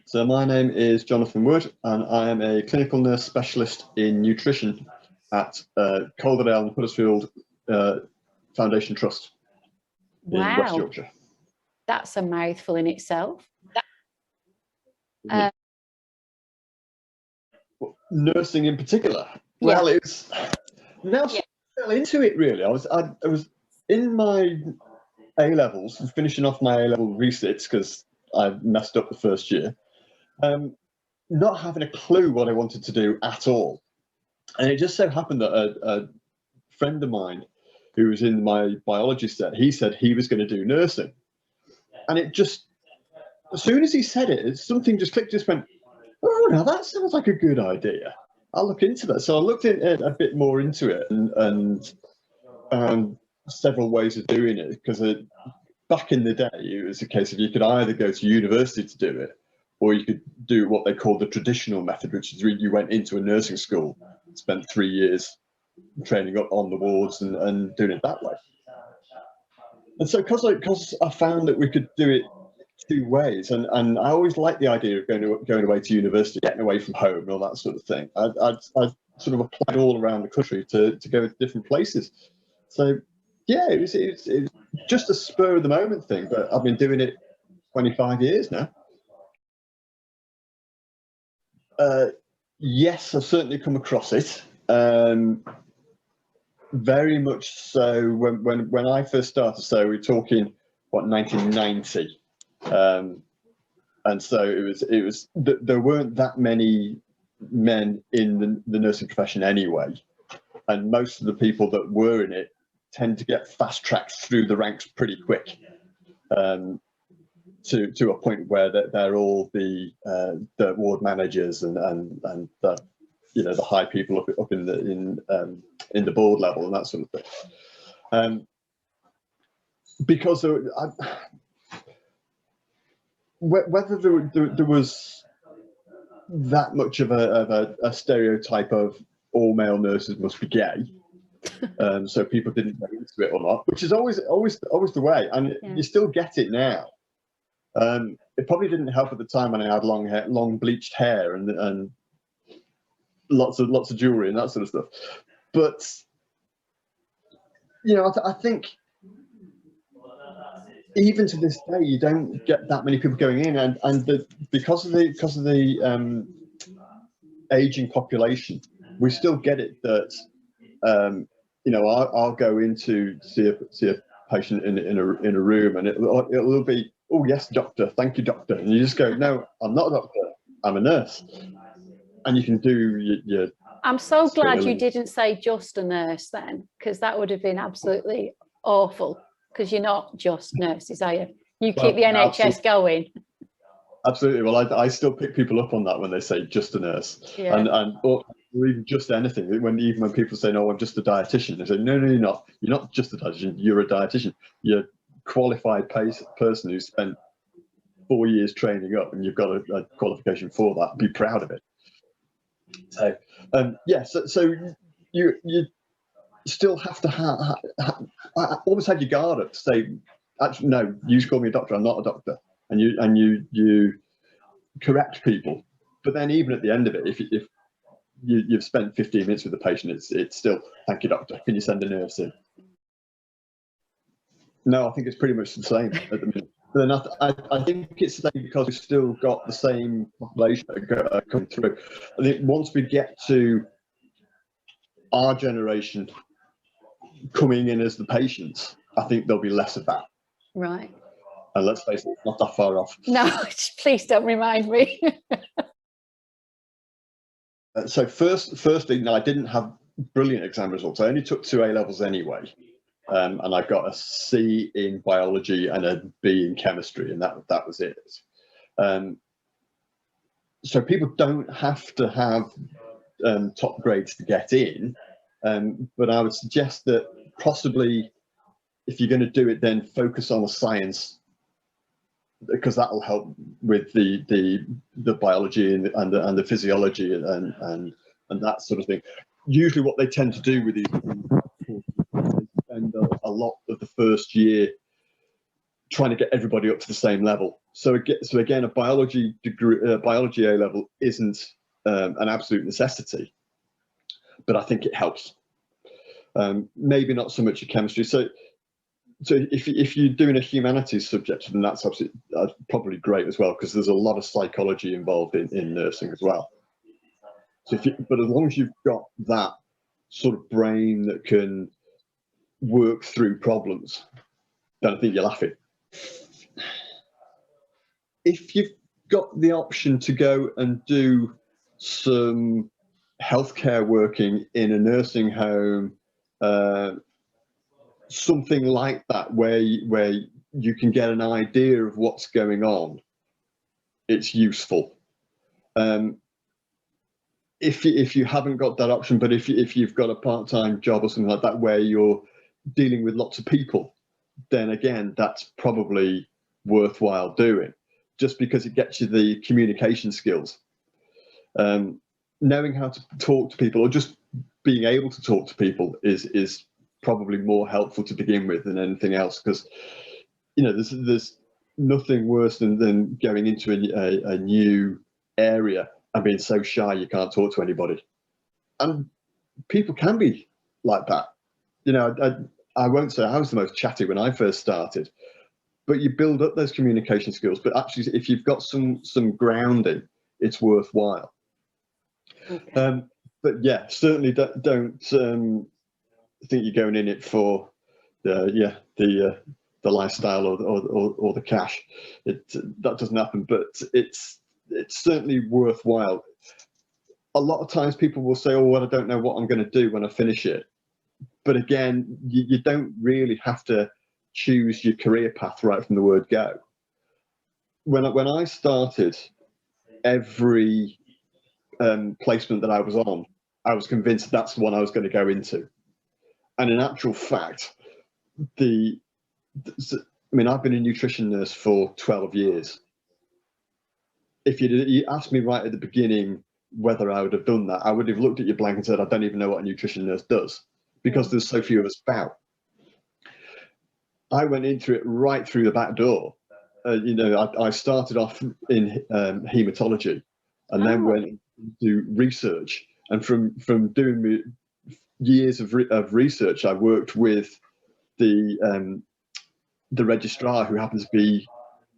So my name is Jonathan Wood, and I am a clinical nurse specialist in nutrition at Calderdale and Huddersfield Foundation Trust in West Yorkshire. That's a mouthful in itself. Nursing in particular. Well, it's now fell into it really. I was in my A-levels, finishing off my A-level resits because I messed up the first year. Not having a clue what I wanted to do at all. And it just so happened that a friend of mine who was in my biology set, he said he was going to do nursing. And it just, as soon as he said it, something just clicked, just went, oh, now that sounds like a good idea. I'll look into that. So I looked in a bit more into it and found several ways of doing it, because back in the day, it was a case of you could either go to university to do it, or you could do what they call the traditional method, which is you went into a nursing school, spent 3 years training up on the wards and doing it that way. And so because I found that we could do it two ways, and I always liked the idea of going away to university, getting away from home and all that sort of thing. I sort of applied all around the country to go to different places. So yeah, it was just a spur of the moment thing, but I've been doing it 25 years now. Yes, I've certainly come across it. Very much so. When I first started, so we're talking what, 1990, and so it was there weren't that many men in the nursing profession anyway, and most of the people that were in it tend to get fast tracked through the ranks pretty quick. To a point where they're all the ward managers and the, you know, the high people up in the board level and that sort of thing. Because whether there was that much of a stereotype of all male nurses must be gay, so people didn't go into it or not, which is always the way, and you still get it now. It probably didn't help at the time when I had long hair, long bleached hair, and lots of jewelry and that sort of stuff. But you know, I think even to this day, you don't get that many people going in, and because of the aging population, we still get it that you know, I'll go in to see a patient in a room, and it'll be, oh yes, doctor, thank you, doctor, and you just go, no, I'm not a doctor, I'm a nurse. And you can do your I'm so glad you didn't say just a nurse then, because that would have been absolutely awful, because you're not just nurses, are you? You keep the NHS going. Absolutely. Well, I still pick people up on that when they say just a nurse, or even just anything. Even when people say, no, I'm just a dietitian, they say, no, you're not. You're not just a dietitian, you're a dietitian. You're a qualified person who spent 4 years training up, and you've got a qualification for that. Be proud of it. So yeah, so you still have to always have your guard up to say, actually, no, you just call me a doctor, I'm not a doctor, and you correct people. But then even at the end of it, if you've spent 15 minutes with the patient, it's still, thank you, doctor, can you send a nurse in? No, I think it's pretty much the same at the minute. But then I think it's the same because we've still got the same population that come through. I think once we get to our generation coming in as the patients, I think there'll be less of that. Right. And let's face it, it's not that far off. No, please don't remind me. So firstly, no, I didn't have brilliant exam results. I only took 2 A-levels anyway. And I got a C in biology and a B in chemistry, and that was it. So people don't have to have top grades to get in, but I would suggest that possibly if you're going to do it, then focus on the science, because that will help with the biology and the physiology and that sort of thing. Usually, what they tend to do with these, spend a lot of the first year trying to get everybody up to the same level. So again, a biology degree, biology A level isn't an absolute necessity, but I think it helps. Maybe not so much a chemistry. So if you're doing a humanities subject, then that's absolutely probably great as well, because there's a lot of psychology involved in nursing as well. So but as long as you've got that sort of brain that can work through problems, then I think you're laughing. If you've got the option to go and do some healthcare working in a nursing home, something like that, where you can get an idea of what's going on, it's useful. If you haven't got that option, but if you've got a part-time job or something like that where you're dealing with lots of people, then again, that's probably worthwhile doing, just because it gets you the communication skills. Knowing how to talk to people, or just being able to talk to people, is probably more helpful to begin with than anything else, because there's nothing worse than going into a new area and being so shy you can't talk to anybody. And people can be like that. I won't say I was the most chatty when I first started, but you build up those communication skills. But actually, if you've got some grounding, it's worthwhile. Okay. But yeah, certainly don't think you're going in it for the lifestyle or the cash. That doesn't happen. But it's certainly worthwhile. A lot of times people will say, "Oh, well, I don't know what I'm going to do when I finish it." But again, you don't really have to choose your career path right from the word go. When I started, every placement that I was on, I was convinced that's the one I was going to go into. And in actual fact, I've been a nutrition nurse for 12 years. If you asked me right at the beginning whether I would have done that, I would have looked at your blank and said, I don't even know what a nutrition nurse does, because there's so few of us about. I went into it right through the back door. I started off in hematology, and then went into research. And from doing years of research, I worked with the registrar, who happens to be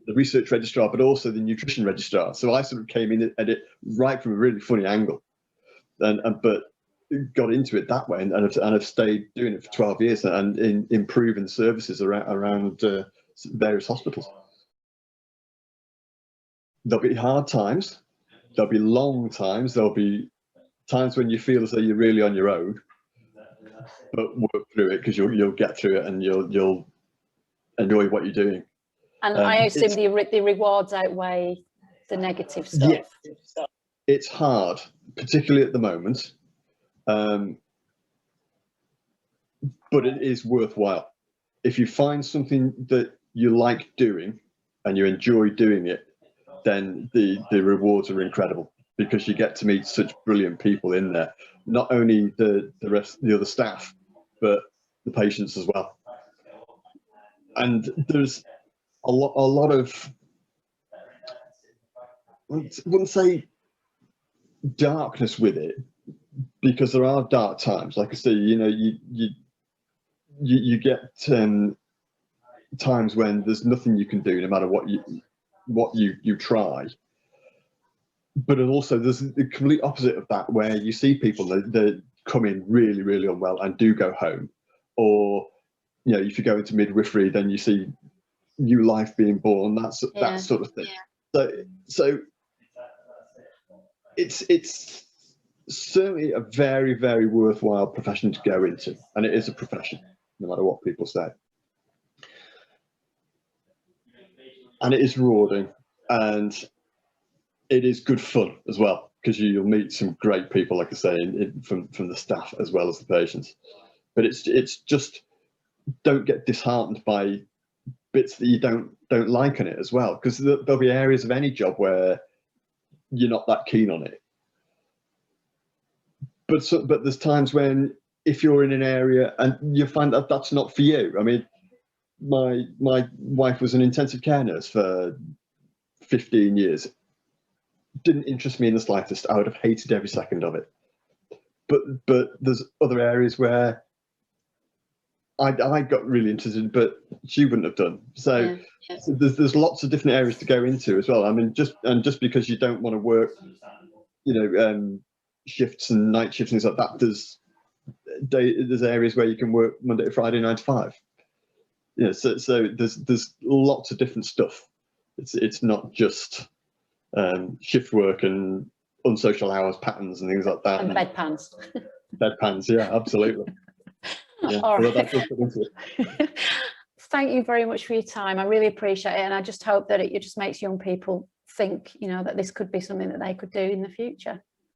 the research registrar, but also the nutrition registrar. So I sort of came in at it right from a really funny angle, but got into it that way, and I've stayed doing it for 12 years, and improving services around various hospitals. There'll be hard times, there'll be long times, there'll be times when you feel as though you're really on your own, but work through it, because you'll get through it, and you'll enjoy what you're doing. And I assume the rewards outweigh the negative stuff. Yeah, it's hard, particularly at the moment, but it is worthwhile. If you find something that you like doing and you enjoy doing it, then the rewards are incredible, because you get to meet such brilliant people in there. Not only the other staff, but the patients as well. And there's a lot of, I wouldn't say darkness with it, because there are dark times. Like I say, you get times when there's nothing you can do, no matter what you try. But also there's the complete opposite of that, where you see people that come in really, really unwell and do go home. Or if you go into midwifery, then you see new life being born, that sort of thing. Yeah. So it's certainly a very, very worthwhile profession to go into, and it is a profession, no matter what people say. And it is rewarding, and it is good fun as well, because you'll meet some great people, like I say, from the staff as well as the patients. But it's just, don't get disheartened by bits that you don't like in it as well, because there'll be areas of any job where you're not that keen on it. But there's times when, if you're in an area and you find that that's not for you, I mean, my wife was an intensive care nurse for 15 years. Didn't interest me in the slightest. I would have hated every second of it. But there's other areas where I got really interested, but she wouldn't have done. So, so there's lots of different areas to go into as well. I mean, just because you don't want to work, shifts and night shifts and things like that, there's areas where you can work Monday to Friday 9 to 5. So there's lots of different stuff. It's not just shift work and unsocial hours patterns and things like that. And bedpans. Bedpans, yeah, absolutely. Yeah, all right. So Thank you very much for your time. I really appreciate it, and I just hope that it just makes young people think, that this could be something that they could do in the future.